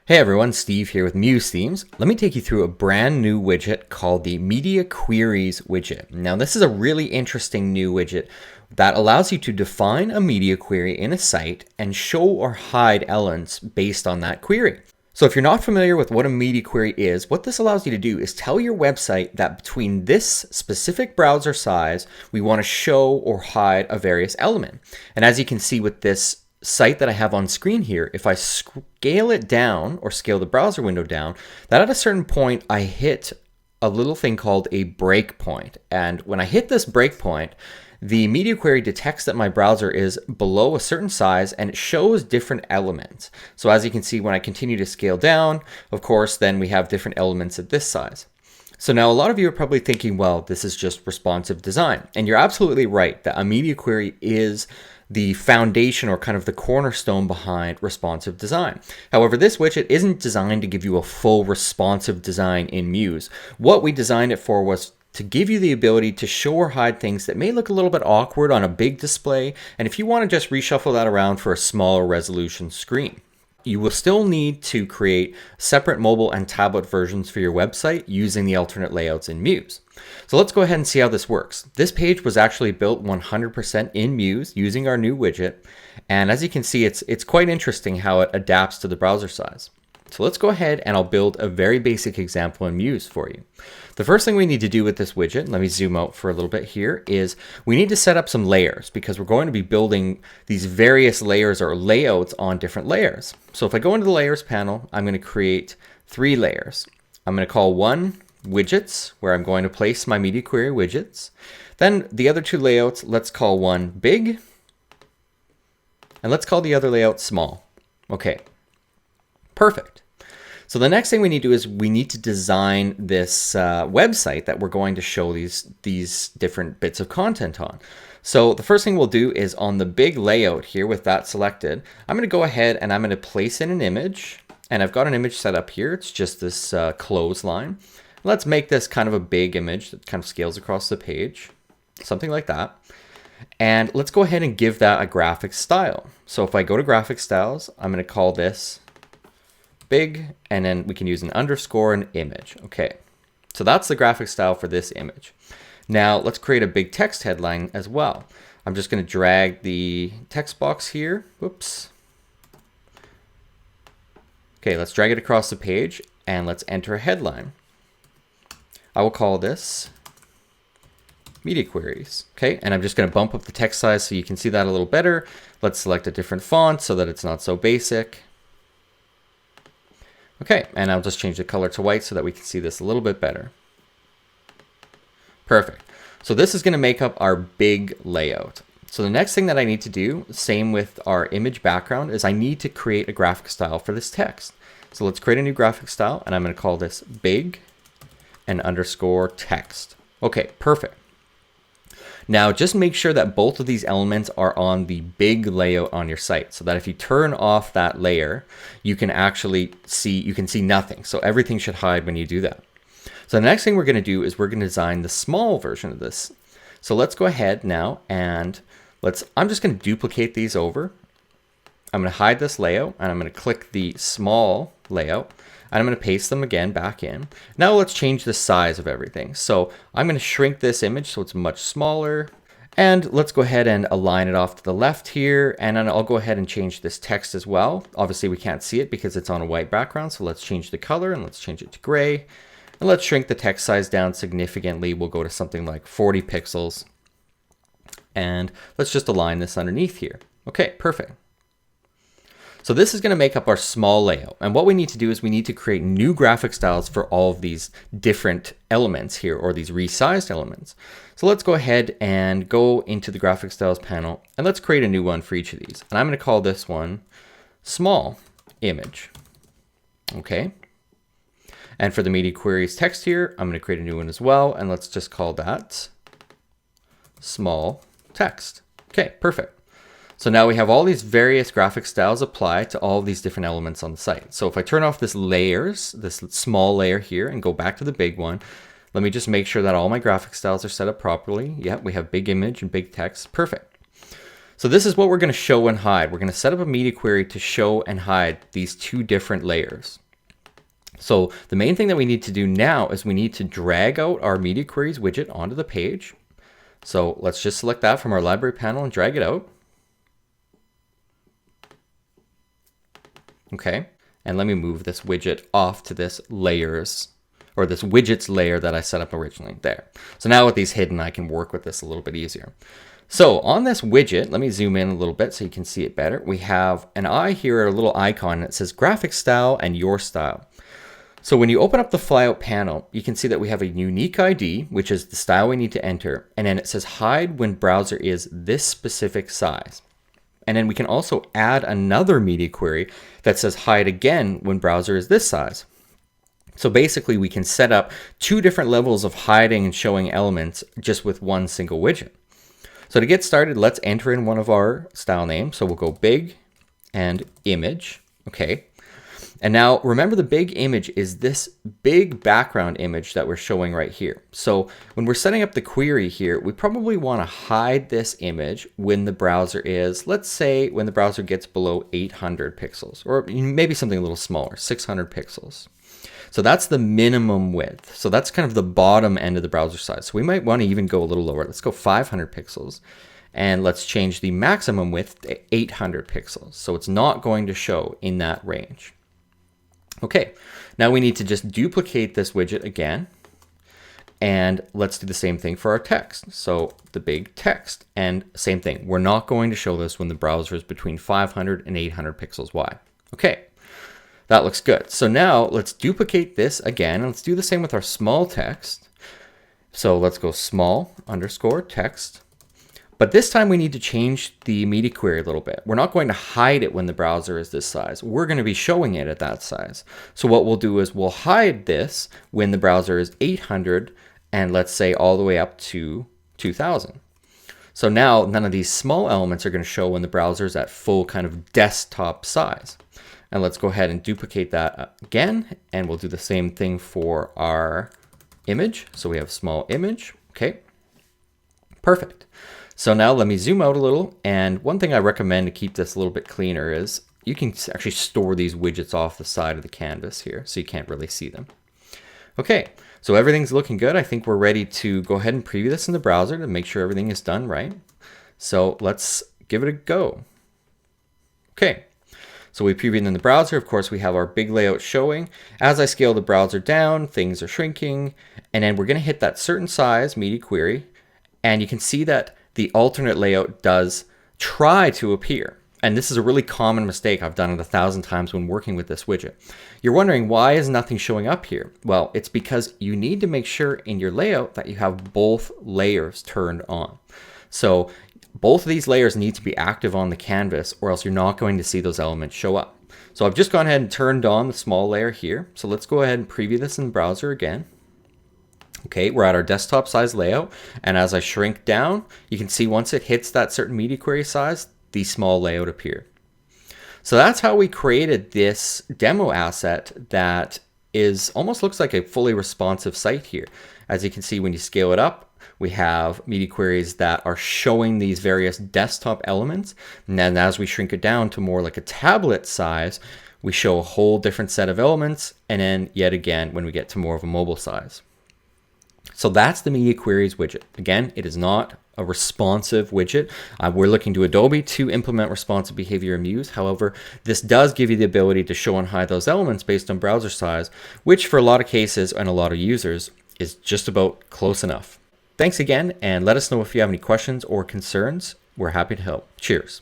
Hey everyone, Steve here with Muse Themes. Let me take you through a brand new widget called the Media Queries widget. Now this is a really interesting new widget that allows you to define a media query in a site and show or hide elements based on that query. So if you're not familiar with what a media query is, what this allows you to do is tell your website that between this specific browser size, we want to show or hide a various element. And as you can see with this site that I have on screen here, if I scale it down or scale the browser window down, that at a certain point I hit a little thing called a breakpoint. And when I hit this breakpoint, the media query detects that my browser is below a certain size and it shows different elements. So as you can see, when I continue to scale down, of course, then we have different elements at this size. So now a lot of you are probably thinking, well, this is just responsive design. And you're absolutely right that a media query is the foundation or kind of the cornerstone behind responsive design. However, this widget isn't designed to give you a full responsive design in Muse. What we designed it for was to give you the ability to show or hide things that may look a little bit awkward on a big display, and if you want to just reshuffle that around for a smaller resolution screen. You will still need to create separate mobile and tablet versions for your website using the alternate layouts in Muse. So let's go ahead and see how this works. This page was actually built 100% in Muse using our new widget. And as you can see, it's quite interesting how it adapts to the browser size. So let's go ahead and I'll build a very basic example in Muse for you. The first thing we need to do with this widget, let me zoom out for a little bit here, is we need to set up some layers because we're going to be building these various layers or layouts on different layers. So if I go into the layers panel, I'm going to create 3 layers. I'm going to call one widgets, where I'm going to place my media query widgets. Then the other 2 layouts, let's call one big, and let's call the other layout small. Okay, perfect. So the next thing we need to do is we need to design this website that we're going to show these different bits of content on. So the first thing we'll do is on the big layout here with that selected, I'm going to go ahead and I'm going to place in an image. And I've got an image set up here. It's just this clothesline. Let's make this kind of a big image that kind of scales across the page, something like that. And let's go ahead and give that a graphic style. So if I go to graphic styles, I'm going to call this big, and then we can use an underscore and image. Okay, so that's the graphic style for this image. Now let's create a big text headline as well. I'm just going to drag the text box here. Whoops. Okay, let's drag it across the page and let's enter a headline. I will call this media queries. Okay, and I'm just going to bump up the text size so you can see that a little better. Let's select a different font so that it's not so basic. Okay, and I'll just change the color to white so that we can see this a little bit better. Perfect. So this is going to make up our big layout. So the next thing that I need to do, same with our image background, is I need to create a graphic style for this text. So let's create a new graphic style, and I'm going to call this big and underscore text. Okay, perfect. Now just make sure that both of these elements are on the big layout on your site so that if you turn off that layer, you can actually see, nothing. So everything should hide when you do that. So the next thing we're going to do is we're going to design the small version of this. So let's go ahead now and I'm just going to duplicate these over. I'm going to hide this layout and I'm going to click the small layout and I'm going to paste them again back in. Now let's change the size of everything. So I'm going to shrink this image so it's much smaller. And let's go ahead and align it off to the left here. And then I'll go ahead and change this text as well. Obviously we can't see it because it's on a white background. So let's change the color and let's change it to gray. And let's shrink the text size down significantly. We'll go to something like 40 pixels. And let's just align this underneath here. Okay, perfect. So this is going to make up our small layout. And what we need to do is we need to create new graphic styles for all of these different elements here, or these resized elements. So let's go ahead and go into the graphic styles panel and let's create a new one for each of these. And I'm going to call this one small image. Okay. And for the media queries text here, I'm going to create a new one as well. And let's just call that small text. Okay, perfect. So now we have all these various graphic styles apply to all of these different elements on the site. So if I turn off this layers, this small layer here, and go back to the big one, let me just make sure that all my graphic styles are set up properly. Yep, we have big image and big text. Perfect. So this is what we're going to show and hide. We're going to set up a media query to show and hide these two different layers. So the main thing that we need to do now is we need to drag out our media queries widget onto the page. So let's just select that from our library panel and drag it out. Okay, and let me move this widget off to this layers, or this widgets layer that I set up originally there. So now with these hidden, I can work with this a little bit easier. So on this widget, let me zoom in a little bit so you can see it better. We have an eye here, a little icon that says graphic style and your style. So when you open up the flyout panel, you can see that we have a unique ID, which is the style we need to enter. And then it says hide when browser is this specific size. And then we can also add another media query that says hide again when browser is this size. So basically we can set up two different levels of hiding and showing elements just with one single widget. So to get started, let's enter in one of our style names. So we'll go big and image. Okay. And now remember, the big image is this big background image that we're showing right here. So when we're setting up the query here, we probably want to hide this image when the browser is, let's say when the browser gets below 800 pixels, or maybe something a little smaller, 600 pixels. So that's the minimum width. So that's kind of the bottom end of the browser size. So we might want to even go a little lower. Let's go 500 pixels. And let's change the maximum width to 800 pixels. So it's not going to show in that range. Okay, now we need to just duplicate this widget again. And let's do the same thing for our text. So the big text, and same thing. We're not going to show this when the browser is between 500 and 800 pixels wide. Okay. That looks good. So now let's duplicate this again. And let's do the same with our small text. So let's go small underscore text. But this time we need to change the media query a little bit. We're not going to hide it when the browser is this size. We're going to be showing it at that size. So what we'll do is we'll hide this when the browser is 800 and let's say all the way up to 2000. So now none of these small elements are going to show when the browser is at full kind of desktop size. And let's go ahead and duplicate that again. And we'll do the same thing for our image. So we have small image. Okay, perfect. So now let me zoom out a little. And one thing I recommend to keep this a little bit cleaner is you can actually store these widgets off the side of the canvas here, so you can't really see them. Okay, so everything's looking good. I think we're ready to go ahead and preview this in the browser to make sure everything is done right. So let's give it a go. Okay. So we previewed in the browser. Of course, we have our big layout showing. As I scale the browser down, things are shrinking. And then we're going to hit that certain size media query. And you can see that the alternate layout does try to appear. And this is a really common mistake. I've done it 1,000 times when working with this widget. You're wondering, why is nothing showing up here? Well, it's because you need to make sure in your layout that you have both layers turned on. So both of these layers need to be active on the canvas, or else you're not going to see those elements show up. So I've just gone ahead and turned on the small layer here. So let's go ahead and preview this in the browser again. Okay, we're at our desktop size layout. And as I shrink down, you can see once it hits that certain media query size, the small layout appeared. So that's how we created this demo asset that is almost looks like a fully responsive site here. As you can see, when you scale it up, we have media queries that are showing these various desktop elements. And then as we shrink it down to more like a tablet size, we show a whole different set of elements. And then yet again, when we get to more of a mobile size. So that's the media queries widget. Again, it is not a responsive widget. We're looking to Adobe to implement responsive behavior in Muse. However, this does give you the ability to show and hide those elements based on browser size, which for a lot of cases and a lot of users is just about close enough. Thanks again, and let us know if you have any questions or concerns. We're happy to help. Cheers.